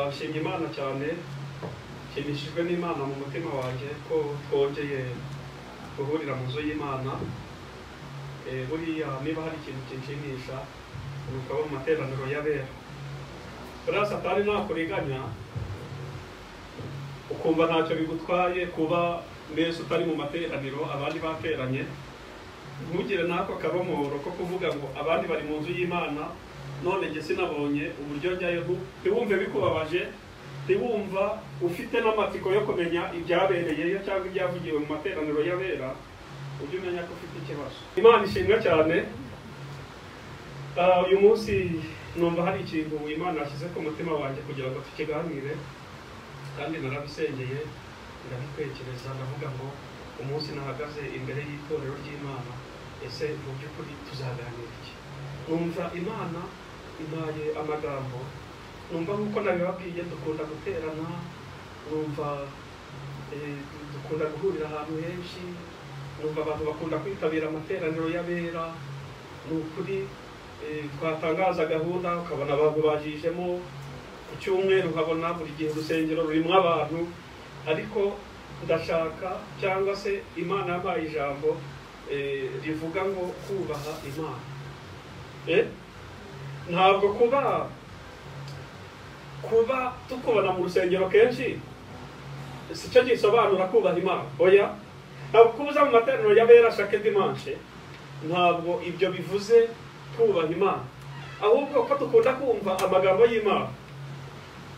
nshimye Imana cyane, nshimishijwe n'Imana mu mutima wanjye ko twongeye guhurira mu nzu y'Imana. Buriya niba hari ikintu kinshimisha ukaba mu materaniro y'abera, buriya Satani ntakuriganya ukumva ntacyo bigutwaye kuba mbese utari mu materaniro abandi bateranye. Ntugire n'ako karomoro ko kuvuga ngo abandi bari mu nzu y'Imana none njye sinabonye uburyo njyayo, ntiwumve bikubabaje, ntiwumva ufite n'amatsiko yo kumenya ibyabereyeyo cyangwa ibyavugiwe mu materaniro y'abera, ujye umenya ko ufite ikibazo. Imana ishimwe cyane. Uyu munsi numva hari ikintu Imana yashyize ku mutima wanjye kugira ngo tukiganire, kandi narabisengeye ndabitekereza, ndavuga ngo umunsi nahagaze imbere y'itorero ry'Imana, ese mu by'ukuri tuzaganira iki? Numva Imana impaye amagambo, numva nk'uko nabibabwiye dukunda guterana, numva dukunda guhurira ahantu henshi, numva abantu bakunda kwitabira amateraniro y'abera. Ni ukuri twatangaza gahunda ukabona abantu bajijemo ku cyumweru, ukabona buri gihe urusengero rurimo abantu, ariko ndashaka cyangwa se Imana yampaye ijambo rivuga ngo kubaha Imana. Ntabwo kuba tukubona mu rusengero kenshi si cyo gisobanura kubaha Imana. Oya, ntabwo kubuza mu materaniro y'abera chaque dimanche, ntabwo ibyo bivuze kubaha Imana, ahubwo ko dukunda kumva amagambo y'Imana,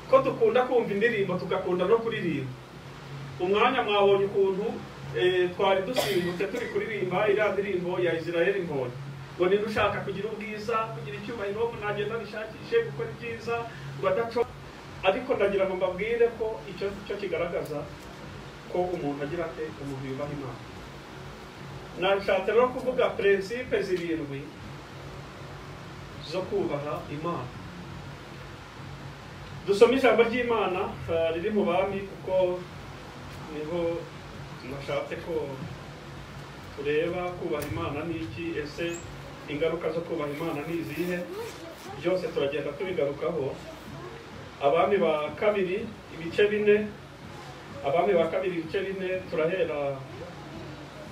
ko dukunda kumva indirimbo, tugakunda no kuririmba. Umwanya mwabonye ukuntu twari dusimbutse turi kuririmba iriya ndirimbo ya Israel Mbonyi, ngo niba ushaka kugira ubwiza, kugira icyubahiro, nagenda bishakishe gukora ibyiza ngo adaco. Ariko ndagira ngo mbabwire ko icyo kigaragaza ko umuntu agira ate, umuntu yubaha Imana. Nashatse no kuvuga principe zirindwi zo kubaha Imana. Dusoma ijambo ry'Imana riri mu Bami, kuko niho nashatse ko tureba kubaha Imana ni iki, ese ingaruka zo kubaha Imana ni izihe. Byose turagenda tubigarukaho. Abami ba kabiri ibice 4, Abami ba kabiri ibice 4, turahera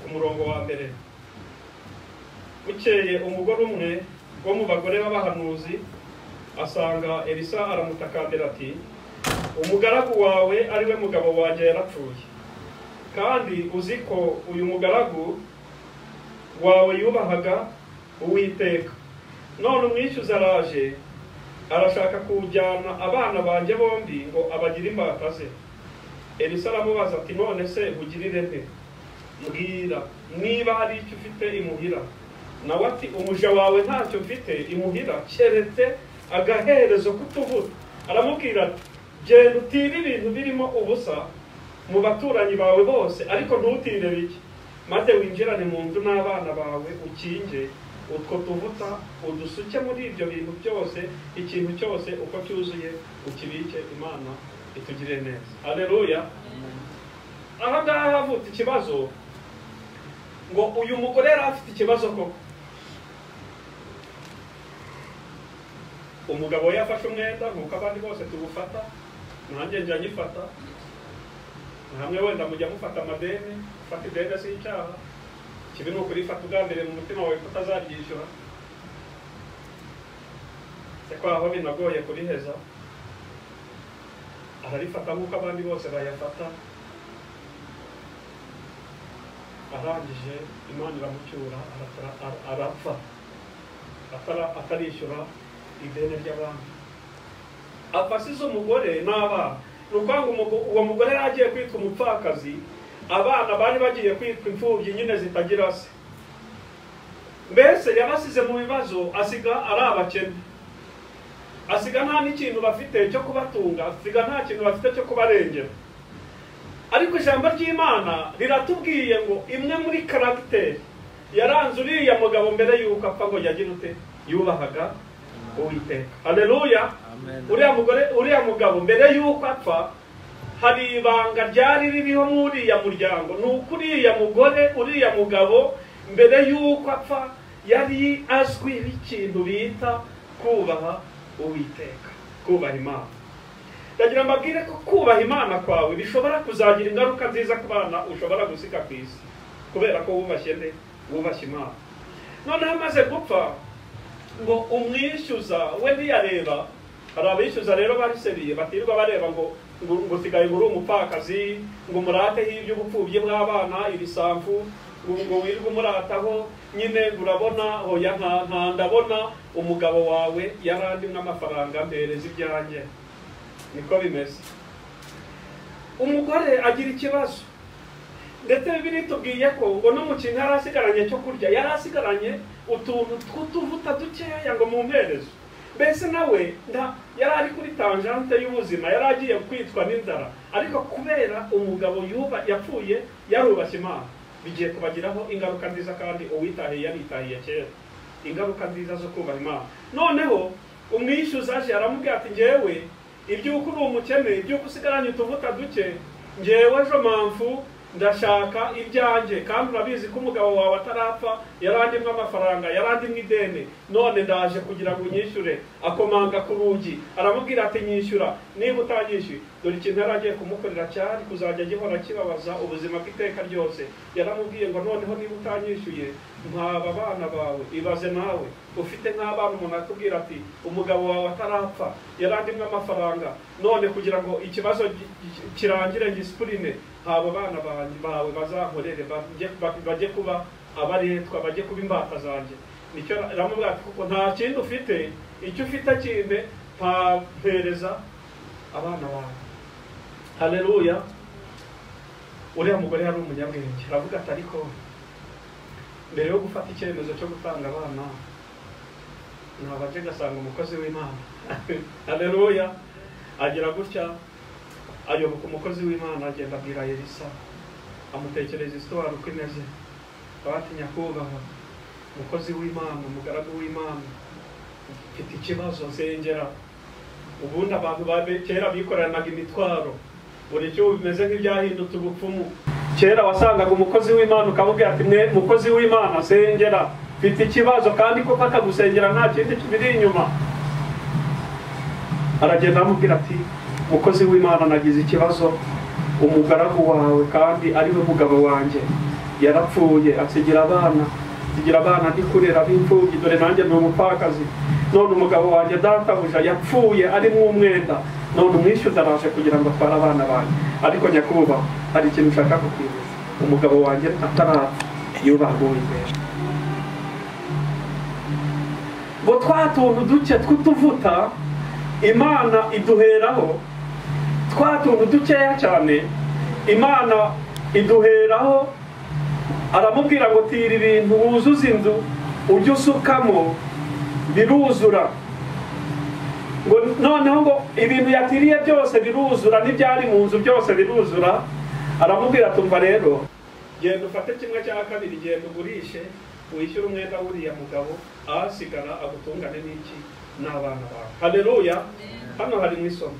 ku murongo wa mbere. Bukeye umugore umwe wo mu bagore b'abahanuzi asanga Elisa, aramutakambira ati, umugaragu wawe ari we mugabo wanjye yarapfuye, kandi uzi ko uyu mugaragu wawe yubahaga Uwiteka. None umwishyuza araje, arashaka kujyana abana banjye bombi ngo abagire imbata ze. Elisa aramubaza ati, none se ugirire nte? Mbwira niba hari icyo ufite imuhira. Nawe ati, umuja wawe ntacyo mfite imuhira keretse agaherezo k'utuvuta. Aramubwira ati, genda utire ibintu birimo ubusa mu baturanyi bawe bose, ariko ntutire bike, maze winjirane mu nzu n'abana bawe, ukinge utwo tuvuta, udusuke muri ibyo bintu byose, ikintu cyose uko cyuzuye ukibike. Imana itugire neza. Haleluya. Aha ngaha havutse ikibazo, ngo uyu mugore yari afite ikibazo koko. Umugabo yafashe umwenda nk'uko abandi bose tubufata, nanjye njya nyifata, hamwe wenda mujya mufata amadeni. Ufata ideni si icyaha, kibi ni ukurifata ugambiriye mu mutima wawe kutazaryishyura. Se ko aho binagoye kuriheza, ararifata nk'uko abandi bose bayafata. Arangije Imana iramucyura, arapfa atarishyura ideni ry'abandi. Apfa asize umugore n'abana. Ni ukuvuga ngo uwo mugore yari agiye kwitwa umupfakazi, abana bari bagiye kwitwa imfubyi nyine zitagira se. Mbese yabasize mu bibazo, asiga ari abakene, asiga nta n'ikintu bafite cyo kubatunga, asiga nta kintu bafite cyo kubarengera. Ariko ijambo ry'Imana riratubwiye ngo imwe muri karagiteri yaranze uriya mugabo mbere y'uko apfa, ngo yagira ute, yubahaga Uwiteka. Haleluya. Uriya mugabo mbere y'uko apfa, hari ibanga ryari ririho muri uriya muryango. Ni uko uriya mugore, uriya mugabo mbere y'uko apfa yari azwi ikintu bita kubaha Uwiteka, kubaha Imana. ndagira mbabwire ko kubaha Imana kwawe bishobora kuzagira ingaruka nziza ku bana ushobora gusiga ku isi kubera ko wubashye Imana. Noneho amaze gupfa ngo umwishyuza we ntiyareba. Hari abishyuza rero bariseriye batirirwa bareba ngo usigaye uri umupfakazi, ngo umurateho iby'ubupfubyi bw'abana, ibisamvu, ngo wirirwe umurataho. Nyine urabona hoya nta ndabona umugabo wawe yarandimwe amafaranga mpereza ibyanjye. Niko bimeze. Umugore agira ikibazo, ndetse Bibiliya itubwiye ko ngo no mu kintu yari asigaranye cyo kurya, yari asigaranye utuntu tw'utuvuta dukeya ngo mu mperezo. Mbese nawe yari ari kuri tangente y'ubuzima, yari agiye kwitwa n'inzara, ariko kubera umugabo yapfuye yarubashye Imana, bigiye kubagiraho ingaruka nziza, kandi uwitahiye yaritahiye kera. Ingaruka nziza zo kubaha Imana. Noneho umwishyuza aje aramubwira ati njyewe iby'uko uri umukene, iby'uko usigaranye utuvuta duke, njyewe ejo mpamvu ndashaka ibyanjye, kandi urabizi ko umugabo wawe atarapfa yarandimwe amafaranga, yarandimwe ideni, none ndaje kugira ngo unyishyure. Akomanga ku rugi aramubwira ati nyishyura, niba utanyishyuye dore ikintu yari agiye kumukorera cyari kuzajya gihora kibabaza ubuzima bw'iteka ryose. Yaramubwiye ngo noneho niba utanyishyuye mpaba abana bawe. Ibaze nawe ufite nk'abana, umuntu akubwira ati umugabo wawe atarapfa yarandimwe amafaranga, none kugira ngo ikibazo kirangire ngisipurine haba abana bawe bazankorere bajye kuba abaretwa, bajye kuba imbata zanjye. Nicyo ramubwira ati kuko nta kindi ufite, icyo ufite kinde mpereza abana bawe. Haleluya. Uriya mugore yari umunyabwenge, aravuga ati ariko mbere yo gufata icyemezo cyo gutanga abana nabaje gasanga umukozi w'Imana. Haleluya. Agira gutya ayoboka umukozi w'Imana, agenda abwira Elisa, amutekereza isitwari uko imeze. Abati nyakubahwa umukozi w'Imana, umugaragu w'Imana, mfite ikibazo nsengera. Ubundi abantu kera bikoranaga imitwaro, buri cyo bimeze nk'ibyahindutse ubupfumu. Kera wasangaga umukozi w'Imana ukamubwira ati mwe mukozi w'Imana sengera, mfite ikibazo, kandi koko akagusengera nta kindi kibiri inyuma. Aragenda amubwira ati mukozi w'Imana nagize ikibazo, umugaragu wawe kandi ari we mugabo wanjye yarapfuye, asigira abana ndi kurera b'imfubyi, dore nanjye ni umupfakazi. None umugabo wanjye databuja yapfuye arimo umwenda, none umwishyuza araje kugira ngo atware abana banjye. Ariko nyakubahwa hari ikintu ushaka kubwiriza, umugabo wanjye atarapfa yubahuye imbere. Ngo twa tuntu duke tw'utuvuta Imana iduheraho, twa tuntu dukeya cyane Imana iduheraho. Aramubwira ngo tira ibintu wuzuza inzu, ujye usukamo biruzura. Ngo noneho ngo ibintu yatiriye byose biruzura, n'ibyari mu nzu byose biruzura. Aramubwira tumva rero, genda ufate kimwe cya kabiri, genda ugurishe wishyure umwenda w'uriya mugabo, ahasigara agutungane n'iki n'abana bawe. Haleluya. Hano hari mu isomo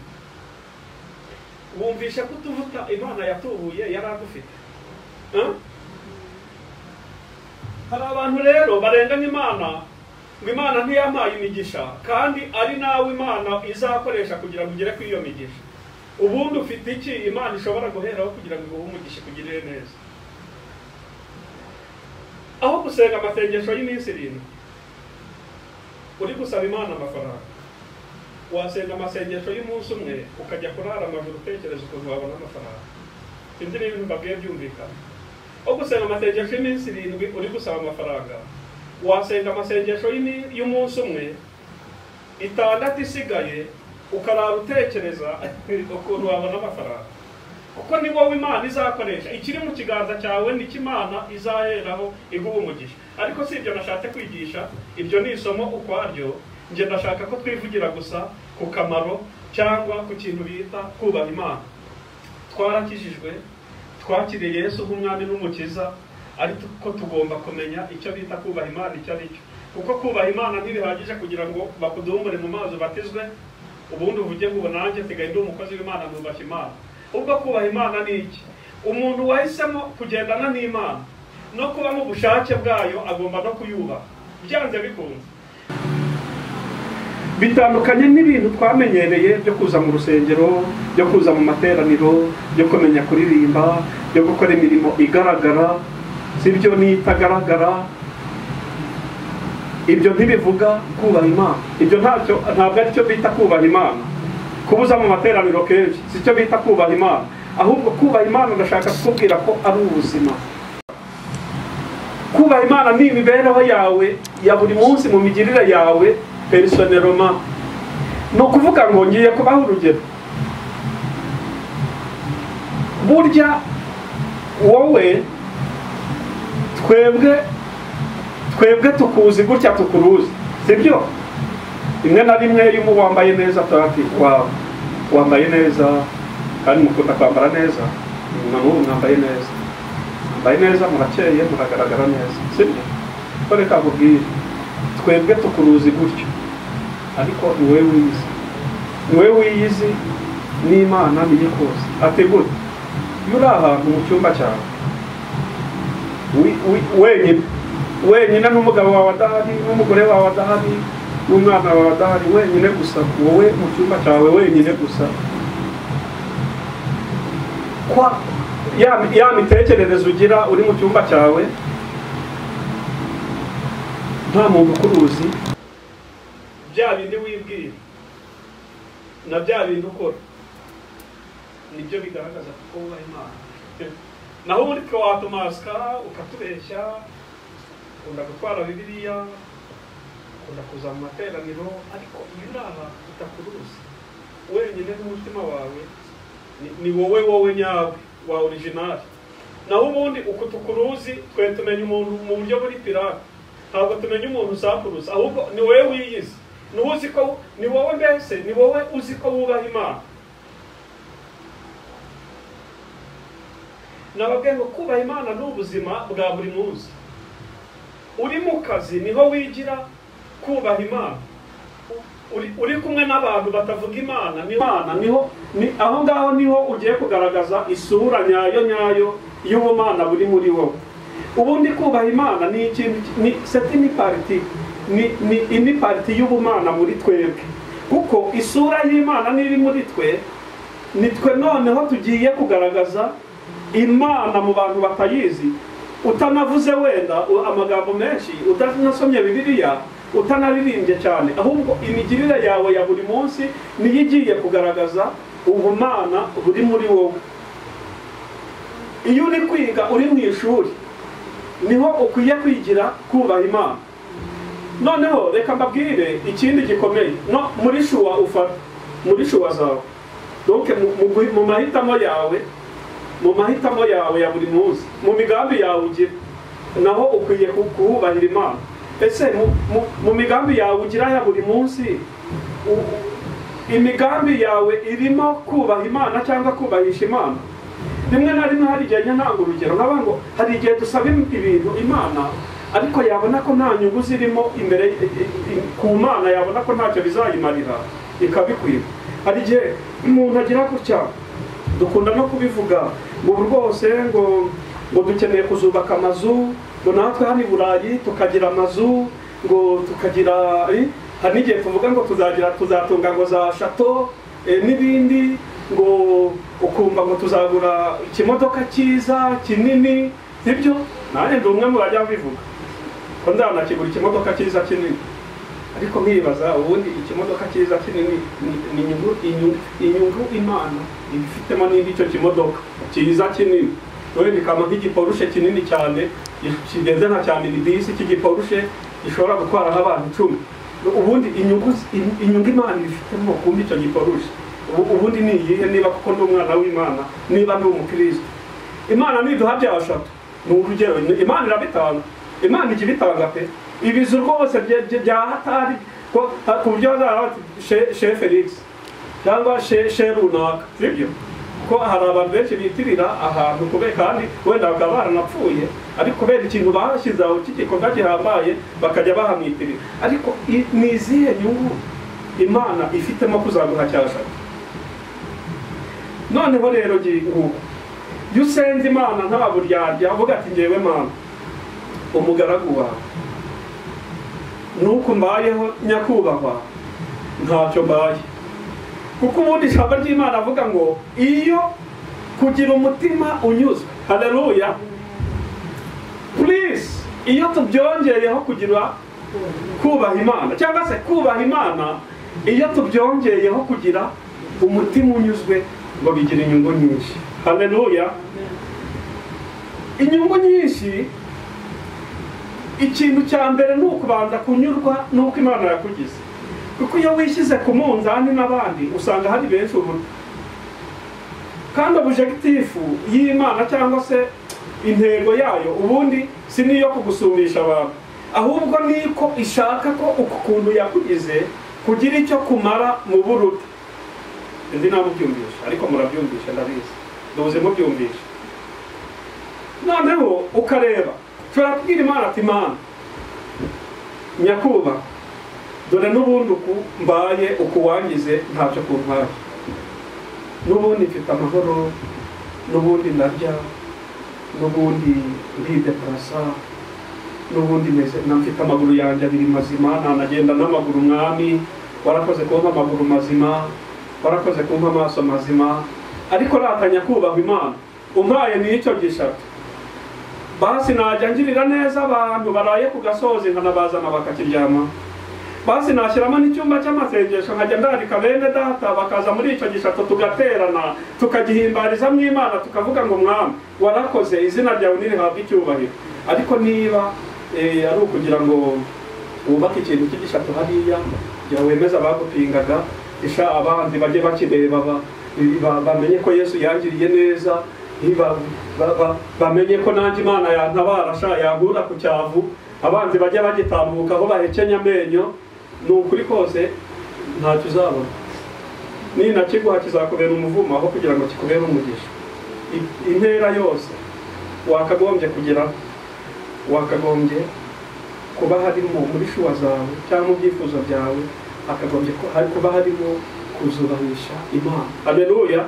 wumvisha ko utuvuta Imana yatubuye yari adufite. Hari abantu rero barenganya Imana, ngo Imana ntiyampaye imigisha, kandi ari nawe Imana izakoresha kugira ngo ugere kuri iyo migisha. Ubundi ufite iki Imana ishobora guheraho kugira ngo iguhe umugisha kugirire neza? Aho gusenga amasengesho y'iminsi 7 uri gusaba Imana amafaranga, wasenga amasengesho y'umunsi umwe ukajya kurara amajoro utekereza ukuntu wabona amafaranga. Sinzi niba ibintu mbabwiye byumvikana. Aho gusenga amasengesho y'iminsi 7 uri gusaba amafaranga, wasenga amasengesho y'umunsi umwe 6 isigaye ukarara utekereza ukuntu wabona amafaranga. Kuko ni wowe Imana izakoresha, ikiri mu kiganza cyawe ni Imana izaheraho iguha umugisha. Ariko si ibyo nashatse kwigisha, ibyo ni isomo ukwaryo. Nje ndashaka ko twivugira gusa ku kamaro cyangwa ku kintu bita kubaha Imana. Twarakijijwe, twakiriye Yesu nk'umwami n'umukiza, ariko tugomba kumenya icyo bita kubaha Imana icyo ari cyo. Kuko kubaha Imana ntibihagije kugira ngo bakudumbure mu mazi batizwe ubundi uvuge ngo nanjye sigaye ndi umukozi w'Imana nubashye Imana. Ubwo kubaha Imana ni iki? Umuntu wahisemo kugendana n'Imana no kuba mu bushake bwayo agomba no kuyubaha byanze bikunze. bitandukanye n'ibintu twamenyereye byo kuza mu rusengero, byo kuza mu materaniro, byo kumenya kuririmba, byo gukora imirimo igaragara sibyo n'itagaragara. Ibyo ntibivuga kubaha Imana. Ibyo ntabwo ari cyo bita kubaha Imana. Kubuza mu materaniro kenshi si cyo bita kubaha Imana. Ahubwo kubaha Imana ndashaka kukubwira ko ari ubuzima. Kubaha Imana ni imibereho yawe ya buri munsi, mu migirire yawe personnellement. No kuvuga ngo ngiye kubaho urugero. Burya wowe twebwe tukuzi gutya tukuruzi sibyo. Rimwe na rimwe iyo wambaye neza turati wow, wambaye neza kandi mukunda kwambara neza, mwambaye neza, mwambaye neza, murakeye, muragaragara neza sibyo. Kore kabubwira twebwe tukuruzi gutyo, ariko niwe wiyizi n'Imana niyo koze. Ati gute yuri ahantu mu cyumba cyawe wenyine n'umugabo wawe adahari, n'umugore wawe adahari, n'umwana wawe adahari, wenyine gusa, wowe mu cyumba cyawe wenyine gusa. Kwa ya mitekerereze ugira uri mu cyumba cyawe, nta muntu ukuruzi, bya bindi wibwira na bya bindi ukora nibyo bigaragaza ko wubaha Imana. Naho ubundi twe watumaska ukatubeshya, ukunda gutwara Bibiliya, ukunda kuza mu materaniro, ariko iyo uraha utakuruzi wenyine n'umutima wawe, ni wowe nyawe wa original. Naho ubundi uko tukuruzi twe tumenya umuntu mu buryo buri pirate, ntabwo tumenya umuntu usakuruza, ahubwo ni wowe wiyizi, ni wowe mbese ni wowe uzi ko wubaha Imana. Nababwiye ngo kubaha Imana ni ubuzima bwa buri munsi. Uri mu kazi niho wigira kubaha Imana. Uri kumwe n'abantu batavuga Imana, aho ngaho niho ugiye kugaragaza isura nyayo y'ubumana buri muri wowe. Ubundi kubaha Imana ni ikintu, ni parti y'ubumana muri twebwe, kuko isura y'Imana niri muri twe, nitwe noneho tugiye kugaragaza Imana mu bantu batayizi. Utanavuze wenda amagambo menshi, utanasomye Bibiliya, utanaririmbye cyane, ahubwo imigirire yawe ya buri munsi niyo igiye kugaragaza ubumana buri muri wowe. Iyo uri kwiga uri mu ishuri niho ukwiye kwigira kubaha Imana. Noneho reka mbabwire ikindi gikomeye, no muri shuwa ufata, muri shuwa zawe, donc mu mahitamo yawe ya buri munsi, mu migambi yawe ugira, naho ukwiye kuhubahira Imana. Ese mu migambi yawe ugira ya buri munsi, imigambi yawe irimo kubaha Imana cyangwa kubahisha Imana? Rimwe na rimwe hari igihe ntanga urugero, ngo hari igihe dusaba ibintu Imana, ariko yabona ko nta nyungu zirimo imbere ku Mana, yabona ko ntacyo bizayimarira, ikabikwiba. Hari igihe umuntu agira gutya, dukunda no kubivuga, ngo rwose ngo dukeneye kuzubaka amazu, ngo natwe hano i Burayi tukagira amazu, ngo tukagira hari n'igihe tuvuga ngo tuzatunga ngo za shato n'ibindi, ngo ukumva ngo tuzagura ikimodoka cyiza kinini sibyo. Nanjye ndi umwe mu bajya bivuga ko ndanakigura ikimodoka cyiza kinini, ariko nkibaza ubundi ikimodoka cyiza kinini ni inyungu Imana ibifitemo n'indi icyo kimodoka cyiza kinini. None bikaba nk'igiporushe kinini cyane, kigenze nka cyane ni bisi cy'igiporushe gishobora gutwara nk'abantu 10. Ubundi inyungu Imana ibifitemo kumbi icyo giporushe ubundi ni iyihe? Niba kuko ndi umwana w'Imana, niba ndi umukristo, Imana niduha byashatu ni urugero, Imana irabitanga, Imana ijya ibitanga pe, ibizu rwose bya hatari, ku buryo bazaba Che Felix cyangwa Che runaka sibyo, ko hari abantu benshi bitirira ahantu kubera, kandi wenda bakaba baranapfuye, ariko kubera ikintu bashyize aho cy'igikorwa gihambaye bakajya bahamwitirira. Ariko ni izihe nyungu Imana ifitemo kuzaguha cyashatu? Noneho rero nguko iyo usenze Imana nta buryarya, uvuga ati ngewe Mana umugaragu wawe nuko mbayeho nyakubahwa, ntacyo mbaye. Kuko ubundi ijambo ry'Imana avuga ngo iyo kugira umutima unyuzwe, haleluya, please, iyo tubyongeyeho kugira kubaha Imana cyangwa se kubaha Imana, iyo tubyongeyeho kugira umutima unyuzwe, ngo bigira inyungu nyinshi. Haleluya. Inyungu nyinshi, ikintu cya mbere ni ukubanza kunyurwa n'uko Imana yakugize. Kuko iyo wishyize ku munzani n'abandi usanga hari benshi ubundi, kandi objective y'Imana cyangwa se intego yayo ubundi si niyo kugusumbisha abantu, ahubwo niko ishaka ko uku kuntu yakugize kugira icyo kumara mu buruta. Ndi namubyumvisha ariko murabyumvisha ndabizi, nduze mubyumvisha. Noneho ukareba ushobora kubwira Imana ati Mana nyakuba, dore n'ubundi uku mbaye uku wangize ntacyo kuntwara, n'ubundi mfite amahoro, n'ubundi ndarya, n'ubundi ndideprasa, n'ubundi mfite amaguru yanjye abiri mazima, nanagenda n'amaguru mwami, warakoze kumpa amaguru mazima, warakoze kumpa amaso mazima. Ariko ratanya kubaha Imana umpaye n'icyo gishatu, basi najya ngirira neza abantu baraye ku gasozi nkanabazana bakakiryama, basi nashyiramo n'icyumba cy'amasengesho nkajya ndarika bene data bakaza muri icyo gishatu, tugaterana tukagihimbariza mu Imana, tukavuga ngo mwami warakoze, izina ryawe nirihabwe icyubahiro. Ariko niba ari ukugira ngo wubake ikintu cy'igishatu hariya kugira wemeza abagupingaga, isha abandi bajye bakireba bamenye ko Yesu yangiriye neza, bamenye ko nanjye Imana yantabara yankura ku cyavu, abanzi bajya bagitambuka aho bahekenya amenyo, ni ukuri kose ntacyo uzabona. Ninakiguha kizakubera umuvumo aho kugira ngo kikubere umugisha. Intera yose wakagombye kugira, wakagombye kuba harimo muri shuwa zawe cyangwa mu byifuzo byawe, hakagombye kuba harimo kuzubahisha Imana. Haleluya.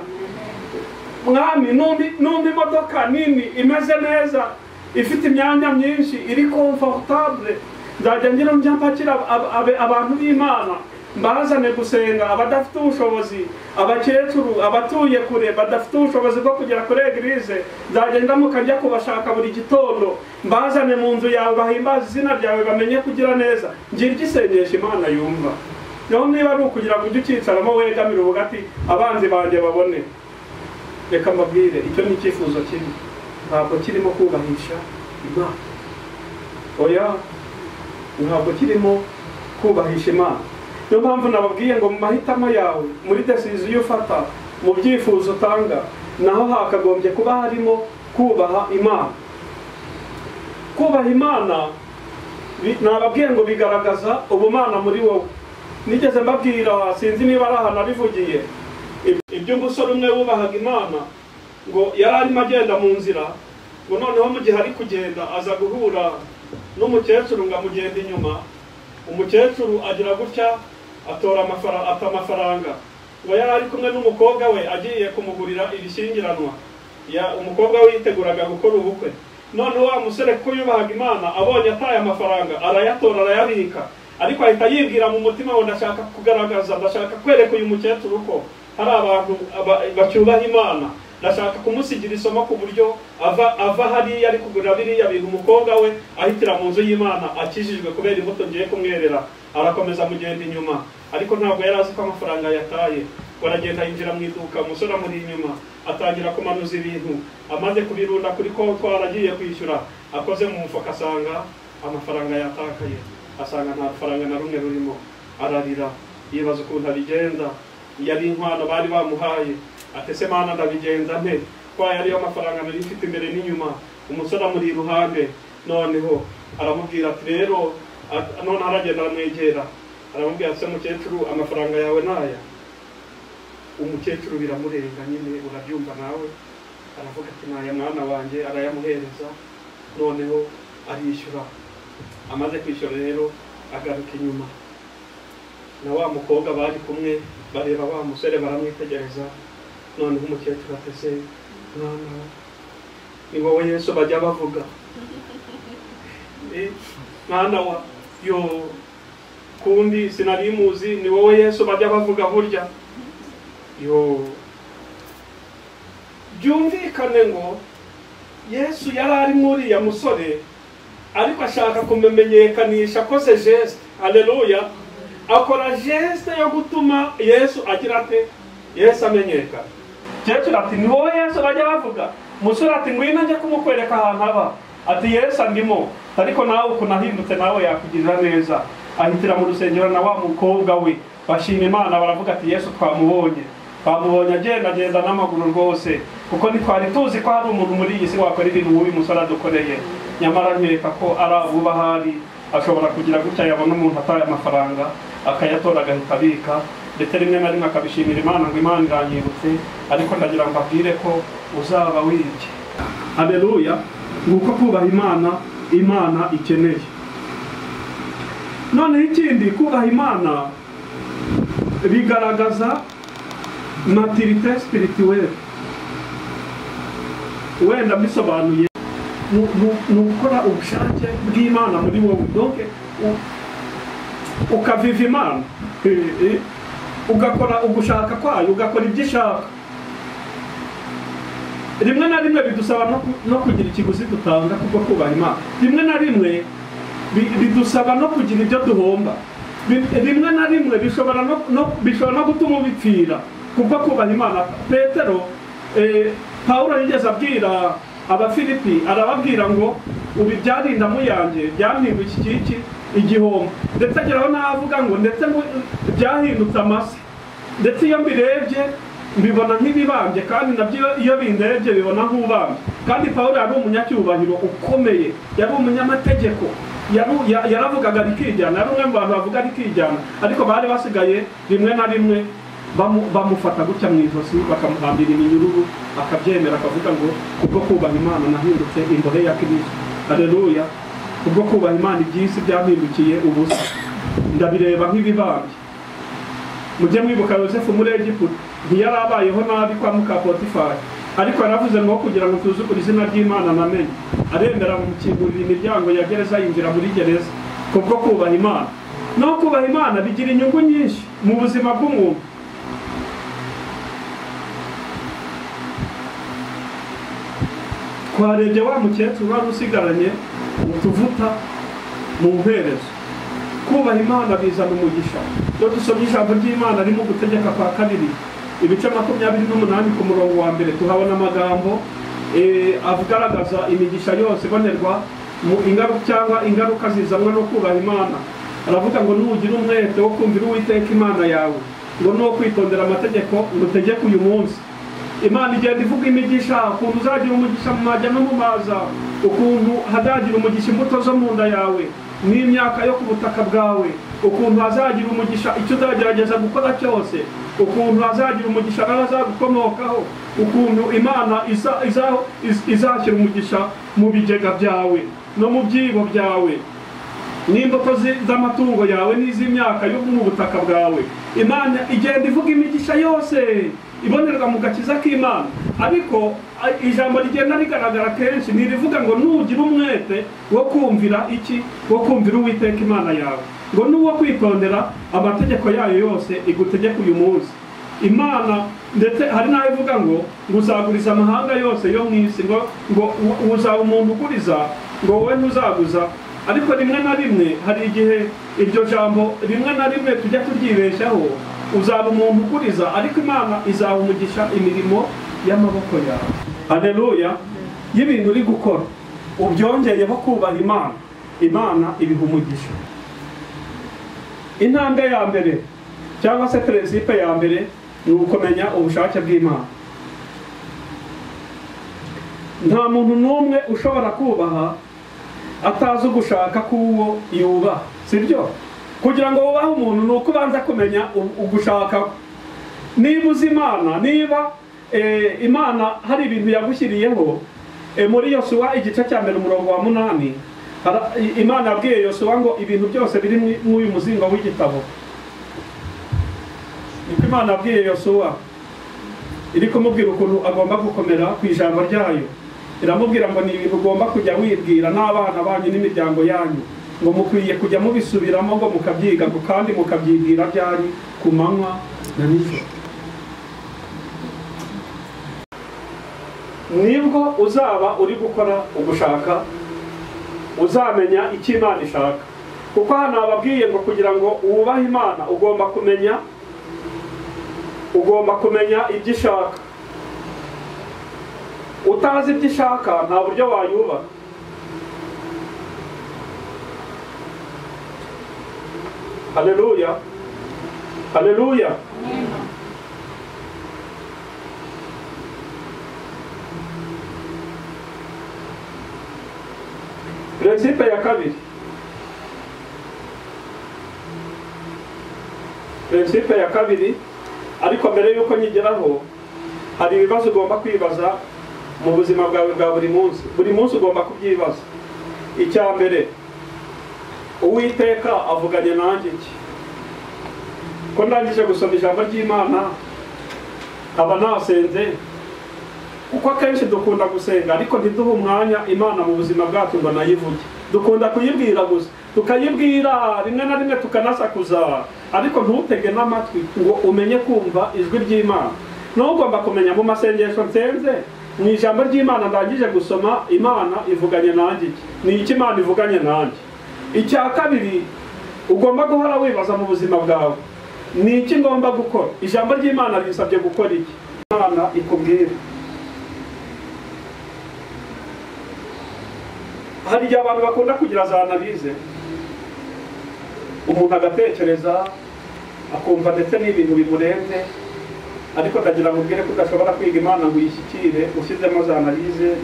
Mwami, numbi imodoka nini imeze neza, ifite imyanya myinshi, iri comfortable, nzajya ngira njya mpakira abantu b'Imana, mbazane gusenga abadafite ubushobozi, abakecuru, abatuye kure badafite ubushobozi bwo kugera kuri eglise, nzagenda mukajya kubashaka buri gitondo, mbazane mu nzu yawe bahimbaza izina ryawe, bamenye kugira neza. Ngira igisengesho Imana yumva. Naho niba ari ukugira ngo ujye ukicaramo wegamire uvuga ati abanzi banjye babone, reka mbabwire icyo ni icyifuzo kibi, ntabwo kirimo kubahisha Imana. Oya, ntabwo kirimo kubahisha Imana. Niyo mpamvu nababwiye ngo mu mahitamo yawe, muri decision ufata, mu byifuzo utanga, naho hakagombye kuba harimo kubaha Imana. Kubaha Imana nababwiye ngo bigaragaza ubumana muri wowe. Nigeze mbabwira, sinzi niba ari ahantu nabivugiye, iby'umusore umwe wubahaga Imana, ngo yari arimo agenda mu nzira, ngo noneho mu gihe ari kugenda aza guhura n'umukecuru ngo amugenda inyuma. Umukecuru agira gutya atora amafaranga, ngo yari ari kumwe n'umukobwa we agiye kumugurira ibishyingiranwa, umukobwa we yiteguraga gukora ubukwe. Noneho wa musore ko yubahaga Imana abonye ataye amafaranga arayatora arayabika, ariko ahita yibwira mu mutima ngo ndashaka kugaragaza, ndashaka kwereka uyu mukecuru ko hari abantu bacyubaha Imana, ndashaka kumusigira isomo ku buryo ava hariya ari kugurira biriya bintu umukobwa we ahitira mu nzu y'Imana akijijwe kubera imbuto ngiye kumwerera. Arakomeza mugenda inyuma, ariko ntabwo yari azi ko amafaranga yataye. Baragenda yinjira mu iduka, umusore amuri inyuma, atangira kumanuza ibintu, amaze kubirunda kuri kontwari agiye kwishyura, akoze mu mufuka asanga amafaranga yatakaye, asanga nta faranga na rumwe rurimo. Ararira yibaza ukuntu abigenza, yari inkwano bari bamuhaye, atese Mana ndabigenza nte, kwa yari yo amafaranga nari mfite imbere n'inyuma. Umusore amuri iruhande, noneho aramubwira ati rero, none aragenda aramwegera, aramubwira ati mukecuru amafaranga yawe naya. Umukecuru biramurenga nyine, urabyumva nawe, aravuga ati naya mwana wanjye, arayamuhereza. Noneho arishyura, amaze kwishyura rero agaruka inyuma, na wa mukobwa bari kumwe bareba wa musore baramwitegereza. Noneho umukecuru atese mwana, ni wowe Yesu bajya bavuga? Mwana wa yo, kundi sinari muzi ni wowe Yesu bajya bavuga burya yo byumvikane ngo Yesu yari ari muri ya musore ariko ashaka kumenyekanisha ko se geste haleluya akora geste yo gutuma Yesu agira ate Yesu amenyekana Yesu ati ni wowe Yesu bajya bavuga musore ati ngwino nje kumukwereka ahantu aba ati Yesu ndimo ariko nawe ukunahindutse nawe yakugirira neza ahitira mu rusengero na wa mukobwa we bashima Imana baravuga ati Yesu twamubonye agenda n'amaguru rwose kuko ntitwari tuzi ko hari umuntu muri iyi si wakora ibintu mubi musore adukoreye nyamara nkeka ko ari abubahari ashobora kugira gutya yabona umuntu ataye amafaranga akayatora agahita abika ndetse rimwe na rimwe akabishimira Imana ngo Imana iranyibutse ariko ndagira ngo abwire ko uzaba wibye haleluya nguko kubaha Imana ikeneye noneho ikindi kubaha Imana bigaragaza maturité spirituelle wenda bisobanuye nukora ubushake bw'Imana muri wowe donc ukaviva Imana ugakora ugushaka kwayo ugakora ibyo ishaka rimwe na rimwe bidusaba no kugira ikiguzi dutanga kubwo kubaha Imana rimwe na rimwe bidusaba no kugira ibyo duhomba rimwe na rimwe bishobora no gutuma ubipfira kubwo kubaha Imana Petero Paulo yigeze abwira Abafilipi arababwira ngo ubi byarinda mu yanjye byampinduye iki igihombo ndetse ageraho navuga ngo ndetse byahindutse amase ndetse iyo mbirebye mbibona nk'ibibambye kandi nabyo iyo bindebye bibona nk'ubambye kandi Paulo yari umunyacyubahiro ukomeye yari umunyamategeko yaravugaga rikijyana yari umwe mu bantu bavuga rikijyana ariko bari basigaye rimwe na rimwe bamufata gutya mu ijosi bakamuhambira iminyururu akabyemera akavuga ngo kubwo kubaha Imana nahindutse imbohe ya Kristo haleluya kubwo kubaha Imana iby'isi byahindukiye ubusa ndabireba nk'ibibambye mujye mwibuka Yosefu muri Egiputa ntiyarabayeho nabi kwa muka Potifari ariko yaravuze ngo kugira ngo tuzukure izina ry'Imana namenye aremera mu kigurira imiryango ya gereza yinjira muri gereza kubwo kubaha Imana no kubaha Imana bigira inyungu nyinshi mu buzima bw'umuntu twarebye wa mukecuru wari usigaranye utuvuta mu mperezo kubaha Imana bizana umugisha iyo dusomye ijambo ry'Imana rimo gutegeka kwa kabiri ibice 28 ku murongo wa mbere tuhabona amagambo avugaragaza imigisha yose ibonerwa mu ingaruka zizanwa no kubaha Imana aravuga ngo nugira umwete wo kumvira Uwiteka Imana yawe ngo no kwitondera amategeko ngo utegeke uyu munsi Imana igenda ivuga imigisha ukuntu uzagira umugisha mu majya no mu maza ukuntu hadagira umugisha imbuto zo mu nda yawe n'imyaka yo ku butaka bwawe ukuntu hazagira umugisha icyo uzagerageza gukora cyose ukuntu hazagira umugisha n'abazagukomokaho ukuntu Imana izashyira umugisha mu bigega byawe no mu byibo byawe n'imbuto z'amatungo yawe n'iz'imyaka yo mu butaka bwawe Imana igenda ivuga imigisha yose ibonerwa mu gakiza k'Imana ariko ijambo rigenda rigaragara kenshi nirivuga ngo nugira umwete wo kumvira Uwiteka Imana yawe ngo nuwo kwitondera amategeko yayo yose igutegeka uyu munsi Imana ndetse hari naho ivuga ngo uzaguriza amahanga yose yo mu isi ngo uzaba umuntu uguriza ngo wowe ntuzaguza ariko rimwe na rimwe hari igihe iryo jambo rimwe na rimwe tujya turyibeshaho uzaba umuntu uguriza ariko Imana izaha umugisha imirimo y'amaboko yawe haleluya y'ibintu uri gukora ubyongeyeho kubaha Imana ibiha umugisha intambwe ya mbere cyangwa se principe ya mbere ni ukumenya ubushake bw'Imana nta muntu n'umwe ushobora kubaha atazi ugushaka k'uwo yubaha sibyo kugira ngo wubahe umuntu ni uko ubanza kumenya ugushaka niba uzi Imana niba Imana hari ibintu yagushyiriyeho muri Yosuwa igice cya mbere umurongo wa 8 Imana yabwiye Yosuwa ngo ibintu byose biri mu uyu muzingo w'igitabo niko Imana yabwiye Yosuwa iri kumubwira ukuntu agomba gukomera ku ijambo ryayo iramubwira ngo ni ibintu ugomba kujya wibwira n'abana banyu n'imiryango yanyu ngo mukwiye kujya mubisubiramo ngo mukabyiga kandi mukabyibwira byari ku manywa na nijoro. Nibwo uzaba uri gukora ugushaka, uzamenya icyo Imana ishaka. Kuko hano ababwiye ngo kugira ngo wubahe Imana ugomba kumenya ibyo ishaka. Utazi ibyo ishaka nta buryo wayubaha. Haleluya, haleluya. Prinsipe ya kabiri. Prinsipe ya kabiri, ariko mbere yuko nyigeraho hari ibibazo ugomba kwibaza mu buzima bwawe bwa buri munsi. Buri munsi ugomba kubyibaza. Icya mbere, Uwiteka avuganye nanjye iki? Ko ndangije gusoma ijambo ry'Imana aba nasenze, kuko akenshi dukunda gusenga ariko ntiduhe umwanya Imana mu buzima bwacu ngo nayivuge. Dukunda kuyibwira gusa, tukayibwira rimwe na rimwe tukanasakuza, ariko ntutege n'amatwi ngo umenye kumva ijwi ry'Imana. Ugomba kumenya mu masengesho nsenze, mu ijambo ry'Imana ndangije gusoma, Imana ivuganye nanjye iki? Ni iki Imana ivuganye nanjye? Icya kabiri, ugomba guhora wibaza mu buzima bwawe, ni iki ngomba gukora? Ijambo ry'Imana risabye gukora iki? Imana ikubwira. Hari igihe abantu bakunda kugira za analize, umuntu agatekereza akumva ndetse n'ibintu bimurenze, ariko ndagira ngo ubwire ko udashobora kwiga Imana ngo uyishyikire ushyizemo za analize,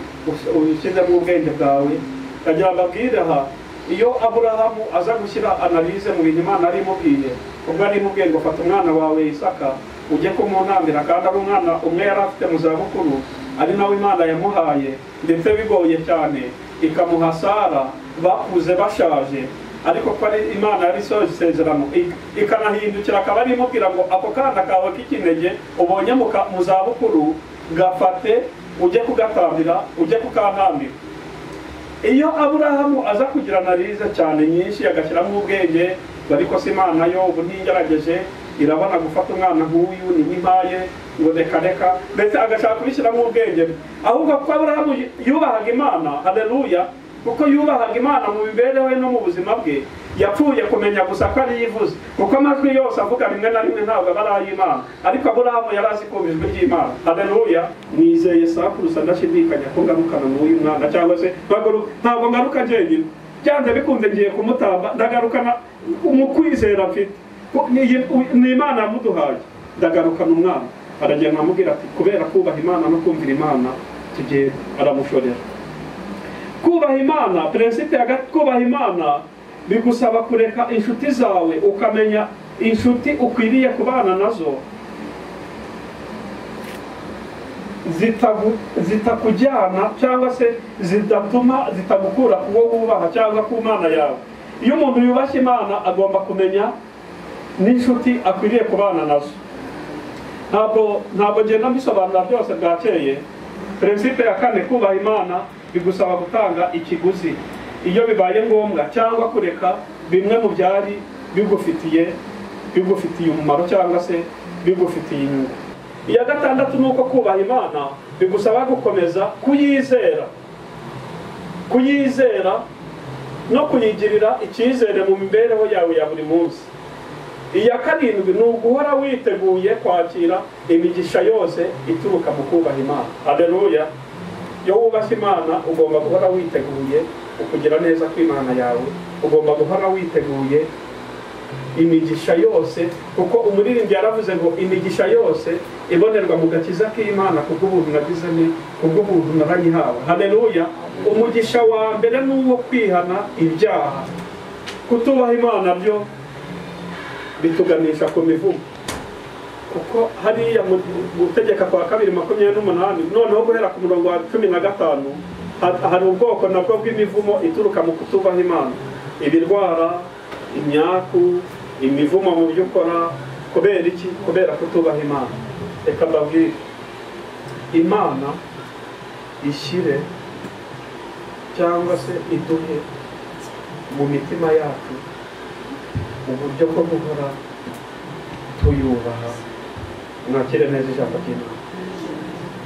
ushyizemo ubwenge bwawe. Ndagira ngo abwire aha, iyo Aburahamu aza gushyira analize mu bintu Imana ari imubwiye, ubwo ari imubwiye ngo fata umwana wawe Isaka ujye kumunambira, kandi ari umwana umwe yari afite mu zabukuru, ari nawe Imana yamuhaye, ndetse bigoye cyane, ikamuha Sara bakuze bashaje, ariko ko ari Imana yari isohoje isezerano, ikanahindukira akaba ari imubwira ngo ako kana kawe k'ikinege ubonye mu zabukuru gafate ujye kugatambira, ujye kukantambira. Iyo Aburahamu aza kugira analize cyane nyinshi agashyiramo ubwenge, ariko si Imana yo ubu ntigerageje irabona gufata umwana nk'uyu ni nk'impaye ngo reka, ndetse agashaka kubishyiramo ubwenge. Ahubwo kuko Aburahamu yubahaga Imana, haleluya, kuko yubahaga Imana mu mibereho no mu buzima bwe, yapfuye kumenya gusa ko ari yivuze, kuko amajwi yose avuga rimwe na rimwe ntabwo aba ari ay'Imana, ariko Aburahamu yari azi kumva ijwi ry'Imana. Haleluya. Nizeye sakurusa ndashidikanya ko ngarukana n'uyu mwana, cyangwa se ntabwo ngaruka njyenyine, byanze bikunze ngiye kumutamba, ndagarukana umukwizera mfite, ni Imana yamuduhaye, ndagarukana umwana. Aragenda amubwira ati kubera kubaha Imana no kumvira Imana tugenda, aramushorera. Kubaha Imana, prinsipe ya kubaha Imana bigusaba kureka inshuti zawe, ukamenya inshuti ukwiriye kubana nazo zitakujyana cyangwa se zitagukura kuwo wubaha cyangwa ku Mana yawe. Iyo umuntu yubashye Imana agomba kumenya n'inshuti akwiriye kubana nazo. Ntabwo ngenda mbisobanura byose bwakeye. Prinsipe ya kane, kubaha Imana bigusaba gutanga ikiguzi iyo bibaye ngombwa, cyangwa kureka bimwe mu byari bigufitiye umumaro cyangwa se bigufitiye inyungu. Iya gatandatu ni uko kubaha Imana bigusaba gukomeza kuyizera no kuyigirira icyizere mu mibereho yawe ya buri munsi. Iya karindwi ni uguhora witeguye kwakira imigisha yose ituruka mu kubaha Imana. Haleluya. Iyo wubashye Imana ugomba guhora witeguye ukugira neza kw'Imana yawe, ugomba guhora witeguye imigisha yose, kuko umuririmbyi yaravuze ngo imigisha yose ibonerwa mu gakiza k'Imana kubw'ubuntu nagizemo, kubw'ubuntu narayihawe. Haleluya. Umugisha wa mbere ni uwo kwihana ibyaha. Kutubaha Imana byo bituganisha ku mivumo, kuko hariya mu gutegeka kwa 2:28 noneho guhera ku murongo wa 15 hari ubwoko nabwo bw'imivumo ituruka mu kutubaha Imana: ibirwara, imyaku, imivumo mu byo ukora. Kubera iki? Kubera kutubaha Imana. Reka mbabwire, Imana ishyire cyangwa se iduhe mu mitima yacu uburyo bwo guhora tuyubaha. Mwakire neza ijambo ry'Imana.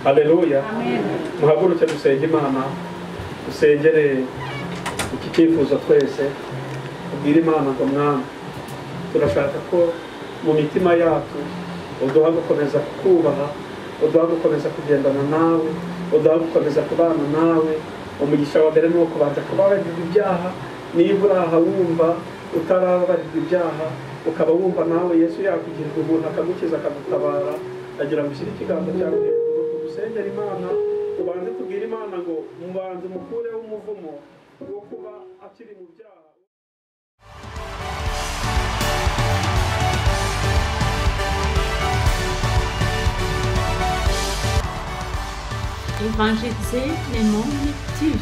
Haleluya. Muhaguruke dusenge Imana, dusengere iki cyifuzo twese, tubwire Imana ngo Mwami, turashaka ko mu mitima yacu uduha gukomeza kukubaha, uduha gukomeza kugendana nawe, uduha gukomeza kubana nawe. Umugisha wa mbere ni uwo kubanza kubabarirwa ibyaha. Niba uri aha wumva utarababarirwa ibyaha, ukaba wumva nawe Yesu yakugirira ubuntu akagukiza akagutabara, agira ngo ushyire ikiganza cyawe hejuru tugusengere Imana, ubanze tubwire Imana ngo mubanze umukureho umuvumo wo kuba akiri mu byaha. Évangéliser les mondes TV.